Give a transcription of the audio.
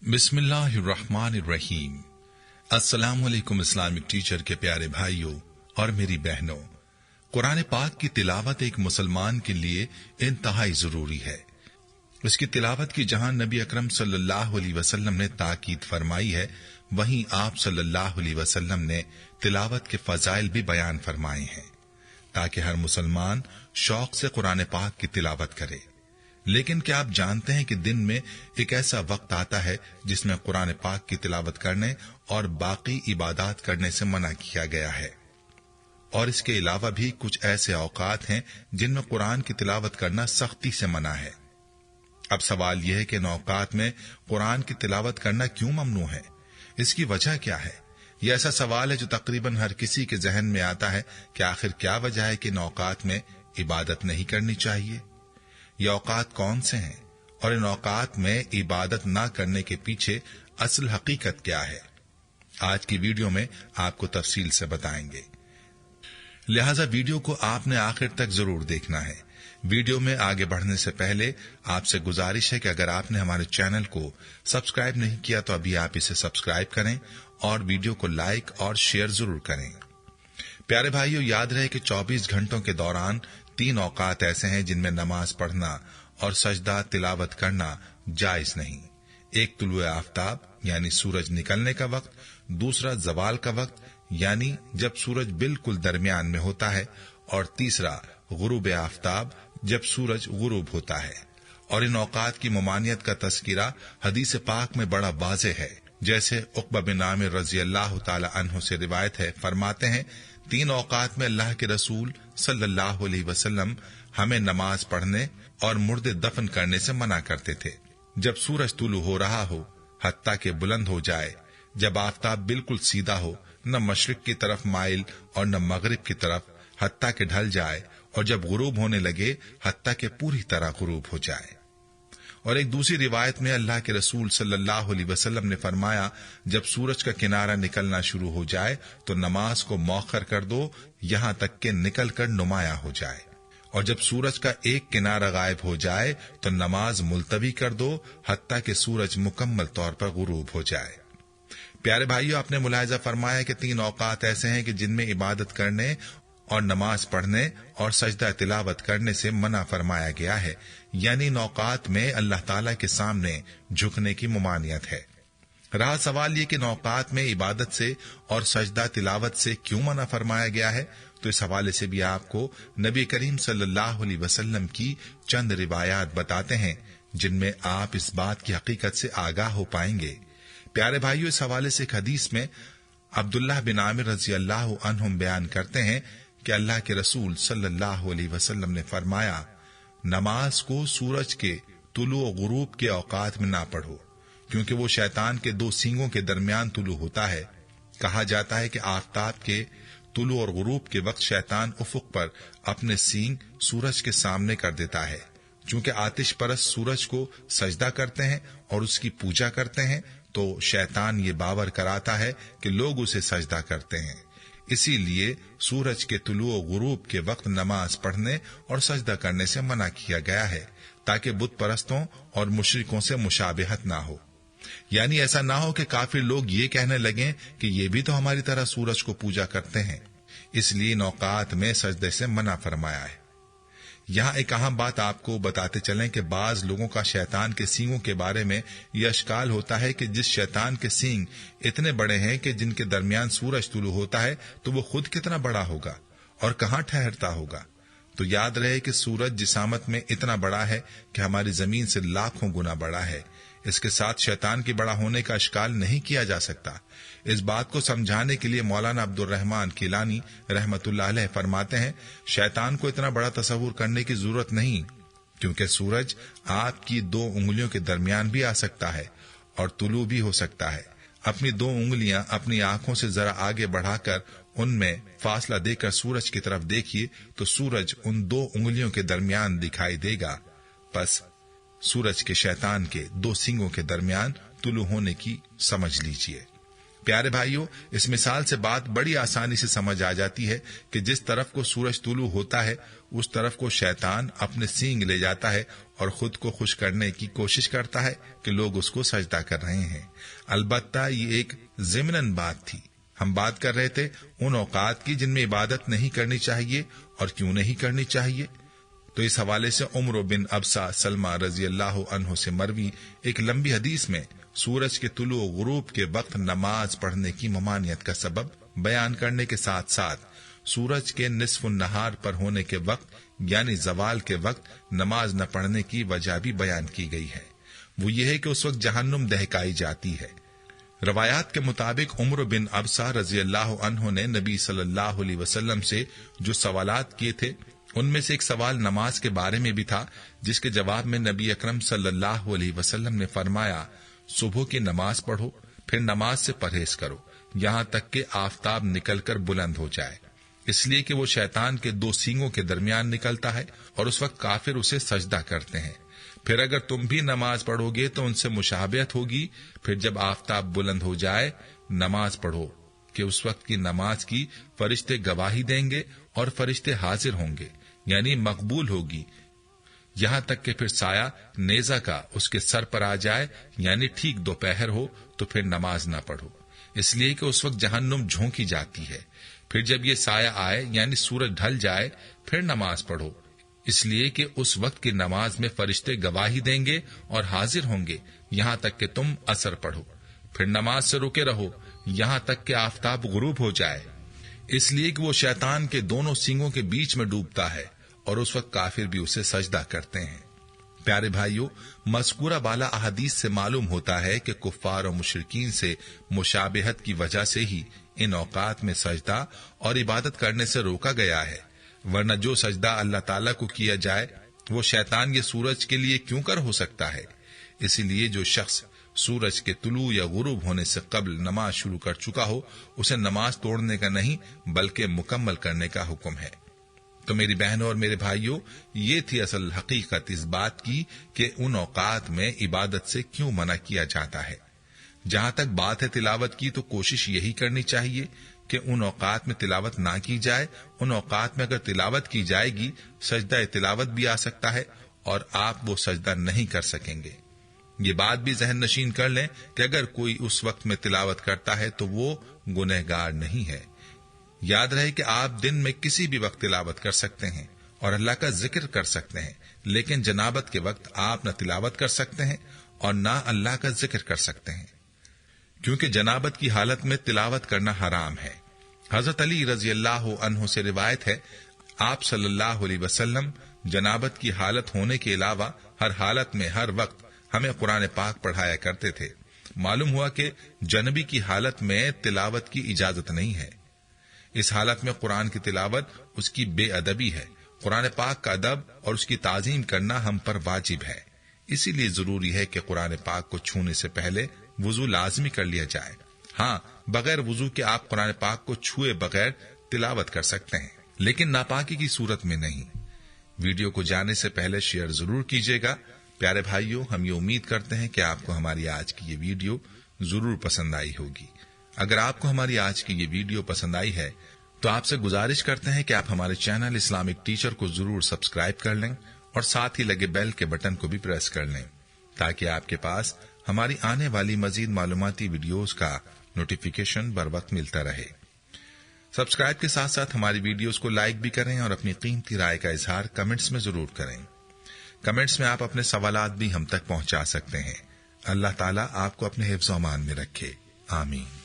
बिस्मिल्लाहिर्रहमानिर्रहीम। अस्सलाम वालेकुम इस्लामिक टीचर के प्यारे भाइयों और मेरी बहनों, कुरान पाक की तिलावत एक मुसलमान के लिए इंतहाई जरूरी है। उसकी तिलावत की जहां नबी अकरम सल्लल्लाहु अलैहि वसल्लम ने ताकीद फरमाई है, वहीं आप सल्लल्लाहु अलैहि वसल्लम ने तिलावत के फजाइल भी बयान फरमाए हैं, ताकि हर मुसलमान शौक से कुरान पाक की तिलावत करे। लेकिन क्या आप जानते हैं कि दिन में एक ऐसा वक्त आता है जिसमें कुरान पाक की तिलावत करने और बाकी इबादत करने से मना किया गया है, और इसके अलावा भी कुछ ऐसे औकात हैं जिनमें कुरान की तिलावत करना सख्ती से मना है। अब सवाल यह है कि इन औकात में कुरान की तिलावत करना क्यों ममनू है? इसकी वजह क्या है? यह ऐसा सवाल है जो तकरीबन हर किसी के जहन में आता है कि आखिर क्या वजह है कि इन औकात में इबादत नहीं करनी चाहिए। ये औकात कौन से हैं और इन औकात में इबादत ना करने के पीछे असल हकीकत क्या है? आज की वीडियो में आपको तफसील से बताएंगे, लिहाजा वीडियो को आपने आखिर तक जरूर देखना है। वीडियो में आगे बढ़ने से पहले आपसे गुजारिश है कि अगर आपने हमारे चैनल को सब्सक्राइब नहीं किया तो अभी आप इसे सब्सक्राइब करें और वीडियो को लाइक और शेयर जरूर करें। प्यारे भाइयों, याद रहे कि 24 घंटों के दौरान 3 औकात ऐसे हैं जिनमें नमाज पढ़ना और सजदा तिलावत करना जायज नहीं। एक तुलुए आफ्ताब यानी सूरज निकलने का वक्त, दूसरा जवाल का वक्त यानी जब सूरज बिल्कुल दरमियान में होता है, और तीसरा गुरूब आफ्ताब जब सूरज गुरूब होता है। और इन औकात की ममानियत का तस्कीरा हदीस पाक में बड़ा वाज़ेह है। जैसे उक़बा बिन आमिर रज़ी अल्लाह तआला अन्हु से रिवायत है, फरमाते हैं 3 औकात में अल्लाह के रसूल सल्लल्लाहु अलैहि वसल्लम हमें नमाज पढ़ने और मुर्दे दफन करने से मना करते थे। जब सूरज तुलू हो रहा हो हत्ता के बुलंद हो जाए, जब आफ्ताब बिल्कुल सीधा हो, न मशरिक की तरफ माइल और न मगरिब की तरफ, हत्ता के ढल जाए, और जब गुरूब होने लगे हत्ता के पूरी तरह गुरूब हो जाए। और एक दूसरी रिवायत में अल्लाह के रसूल सल्लल्लाहु अलैहि वसल्लम ने फरमाया, जब सूरज का किनारा निकलना शुरू हो जाए तो नमाज को मौखर कर दो यहां तक के निकल कर नुमाया हो जाए, और जब सूरज का एक किनारा गायब हो जाए तो नमाज मुलतवी कर दो हत्ता के सूरज मुकम्मल तौर पर गुरूब हो जाए। प्यारे भाइयों, आपने मुलाहिजा फरमाया कि 3 औकात ऐसे हैं कि जिनमें इबादत करने और नमाज पढ़ने और सजदा तिलावत करने से मना फरमाया गया है, यानी इन औकात में अल्लाह ताला के सामने झुकने की मुमानियत है। रहा सवाल ये कि इन औकात में इबादत से और सजदा तिलावत से क्यों मना फरमाया गया है, तो इस हवाले से भी आपको नबी करीम सल्लल्लाहु अलैहि वसल्लम की चंद रिवायात बताते हैं, जिनमें आप इस बात की हकीकत से आगाह हो पाएंगे। प्यारे भाइयों, इस हवाले से एक हदीस में अब्दुल्लाह बिन आमिर रज़ी अल्लाह अन्हुम बयान करते हैं कि अल्लाह के रसूल सल्लल्लाहु अलैहि वसल्लम ने फरमाया, नमाज को सूरज के तुलू और गुरूब के औकात में ना पढ़ो, क्योंकि वो शैतान के 2 सींगों के दरमियान तुलू होता है। कहा जाता है कि आफ्ताब के तुलू और गुरूब के वक्त शैतान उफुक पर अपने सींग सूरज के सामने कर देता है। चूंकि आतिश परस्त सूरज को सजदा करते हैं और उसकी पूजा करते हैं, तो शैतान ये बावर कराता है कि लोग उसे सजदा करते हैं। इसीलिए सूरज के तुलू और गुरूब के वक्त नमाज पढ़ने और सजदा करने से मना किया गया है, ताकि बुत परस्तों और मुशरिकों से मुशाबिहत ना हो। यानी ऐसा ना हो कि काफिर लोग ये कहने लगें कि ये भी तो हमारी तरह सूरज को पूजा करते हैं, इसलिए इन औकात में सजदे से मना फरमाया है। यहाँ एक अहम बात आपको बताते चलें कि बाज लोगों का शैतान के सींगों के बारे में यह अश्काल होता है कि जिस शैतान के सींग इतने बड़े हैं कि जिनके दरमियान सूरज तुलू होता है, तो वो खुद कितना बड़ा होगा और कहाँ ठहरता होगा। तो याद रहे कि सूरज जिसामत में इतना बड़ा है कि हमारी जमीन से लाखों गुना बड़ा है। इसके साथ शैतान की बड़ा होने का अश्काल नहीं किया जा सकता। इस बात को समझाने के लिए मौलाना अब्दुल रहमान किलानी रहमतुल्लाह अलैह फरमाते हैं, शैतान को इतना बड़ा तस्वुर करने की जरूरत नहीं, क्योंकि सूरज आपकी 2 उंगलियों के दरमियान भी आ सकता है और तुलू भी हो सकता है। अपनी 2 उंगलियां अपनी आंखों से जरा आगे बढ़ाकर उनमें फासला देकर सूरज की तरफ देखिए, तो सूरज उन 2 उंगलियों के दरमियान दिखाई देगा। बस सूरज के शैतान के 2 सींगों के दरमियान तुलू होने की समझ लीजिए। प्यारे भाइयों, इस मिसाल से बात बड़ी आसानी से समझ आ जाती है कि जिस तरफ को सूरज तुलू होता है उस तरफ को शैतान अपने सींग ले जाता है اور خود کو خوش کرنے کی کوشش کرتا ہے کہ لوگ اس کو سجدہ کر رہے ہیں۔ البتہ یہ ایک ضمناً بات تھی، ہم بات کر رہے تھے ان اوقات کی جن میں عبادت نہیں کرنی چاہیے اور کیوں نہیں کرنی چاہیے۔ تو اس حوالے سے عمر بن ابسا سلمہ رضی اللہ عنہ سے مروی ایک لمبی حدیث میں سورج کے طلوع و غروب کے وقت نماز پڑھنے کی ممانعت کا سبب بیان کرنے کے ساتھ ساتھ سورج کے نصف النہار پر ہونے کے وقت یعنی زوال کے وقت نماز نہ پڑھنے کی وجہ بھی بیان کی گئی ہے۔ وہ یہ ہے کہ اس وقت جہنم دہکائی جاتی ہے۔ روایات کے مطابق عمر بن ابسا رضی اللہ عنہ نے نبی صلی اللہ علیہ وسلم سے جو سوالات کیے تھے ان میں سے ایک سوال نماز کے بارے میں بھی تھا، جس کے جواب میں نبی اکرم صلی اللہ علیہ وسلم نے فرمایا، صبح کی نماز پڑھو، پھر نماز سے پرہیز کرو یہاں تک کہ آفتاب نکل کر بلند ہو جائے، اس لیے کہ وہ شیطان کے دو سینگوں کے درمیان نکلتا ہے اور اس وقت کافر اسے سجدہ کرتے ہیں۔ پھر اگر تم بھی نماز پڑھو گے تو ان سے مشابہت ہوگی، پھر جب آفتاب بلند ہو جائے نماز پڑھو کہ اس وقت کی نماز کی فرشتے گواہی دیں گے اور فرشتے حاضر ہوں گے یعنی مقبول ہوگی، یہاں تک کہ پھر سایہ نیزہ کا اس کے سر پر آ جائے یعنی ٹھیک دوپہر ہو تو پھر نماز نہ پڑھو، اس لیے کہ اس وقت جہنم جھونکی جاتی ہے۔ پھر جب یہ سایہ آئے یعنی سورج ڈھل جائے پھر نماز پڑھو، اس لیے کہ اس وقت کی نماز میں فرشتے گواہی دیں گے اور حاضر ہوں گے یہاں تک کہ تم عصر پڑھو، پھر نماز سے رکے رہو یہاں تک کہ آفتاب غروب ہو جائے، اس لیے کہ وہ شیطان کے دونوں سینگوں کے بیچ میں ڈوبتا ہے اور اس وقت کافر بھی اسے سجدہ کرتے ہیں۔ پیارے بھائیو، مذکورہ بالا احادیث سے معلوم ہوتا ہے کہ کفار و مشرکین سے مشابہت کی وجہ سے ہی ان اوقات میں سجدہ اور عبادت کرنے سے روکا گیا ہے، ورنہ جو سجدہ اللہ تعالیٰ کو کیا جائے وہ شیطان یا سورج کے لیے کیوں کر ہو سکتا ہے؟ اسی لیے جو شخص سورج کے طلوع یا غروب ہونے سے قبل نماز شروع کر چکا ہو اسے نماز توڑنے کا نہیں بلکہ مکمل کرنے کا حکم ہے۔ تو میری بہنوں اور میرے بھائیوں، یہ تھی اصل حقیقت اس بات کی کہ ان اوقات میں عبادت سے کیوں منع کیا جاتا ہے۔ جہاں تک بات ہے تلاوت کی تو کوشش یہی کرنی چاہیے کہ ان اوقات میں تلاوت نہ کی جائے۔ ان اوقات میں اگر تلاوت کی جائے گی سجدہ تلاوت بھی آ سکتا ہے اور آپ وہ سجدہ نہیں کر سکیں گے۔ یہ بات بھی ذہن نشین کر لیں کہ اگر کوئی اس وقت میں تلاوت کرتا ہے تو وہ گنہگار نہیں ہے۔ یاد رہے کہ آپ دن میں کسی بھی وقت تلاوت کر سکتے ہیں اور اللہ کا ذکر کر سکتے ہیں، لیکن جنابت کے وقت آپ نہ تلاوت کر سکتے ہیں اور نہ اللہ کا ذکر کر سکتے ہیں، کیونکہ جنابت کی حالت میں تلاوت کرنا حرام ہے۔ حضرت علی رضی اللہ عنہ سے روایت ہے، آپ صلی اللہ علیہ وسلم جنابت کی حالت ہونے کے علاوہ ہر حالت میں ہر وقت ہمیں قرآن پاک پڑھایا کرتے تھے۔ معلوم ہوا کہ جنبی کی حالت میں تلاوت کی اجازت نہیں ہے۔ اس حالت میں قرآن کی تلاوت اس کی بے ادبی ہے۔ قرآن پاک کا ادب اور اس کی تعظیم کرنا ہم پر واجب ہے، اسی لیے ضروری ہے کہ قرآن پاک کو چھونے سے پہلے وضو لازمی کر لیا جائے۔ ہاں، بغیر وضو کے آپ قرآن پاک کو چھوئے بغیر تلاوت کر سکتے ہیں، لیکن ناپاکی کی صورت میں نہیں۔ ویڈیو کو جانے سے پہلے شیئر ضرور کیجیے گا۔ پیارے بھائیوں، ہم یہ امید کرتے ہیں کہ آپ کو ہماری آج کی یہ ویڈیو ضرور پسند آئی ہوگی۔ اگر آپ کو ہماری آج کی یہ ویڈیو پسند آئی ہے تو آپ سے گزارش کرتے ہیں کہ آپ ہمارے چینل اسلامک ٹیچر کو ضرور سبسکرائب کر لیں اور ساتھ ہی لگے بیل کے بٹن کو بھی پریس کر لیں تاکہ آپ کے پاس ہماری آنے والی مزید معلوماتی ویڈیوز کا نوٹیفیکیشن بر وقت ملتا رہے۔ سبسکرائب کے ساتھ ساتھ ہماری ویڈیوز کو لائک بھی کریں اور اپنی قیمتی رائے کا اظہار کمنٹس میں ضرور کریں۔ کمنٹس میں آپ اپنے سوالات بھی ہم تک پہنچا سکتے ہیں۔ اللہ تعالیٰ آپ کو اپنے حفظ و امان میں رکھے، آمین۔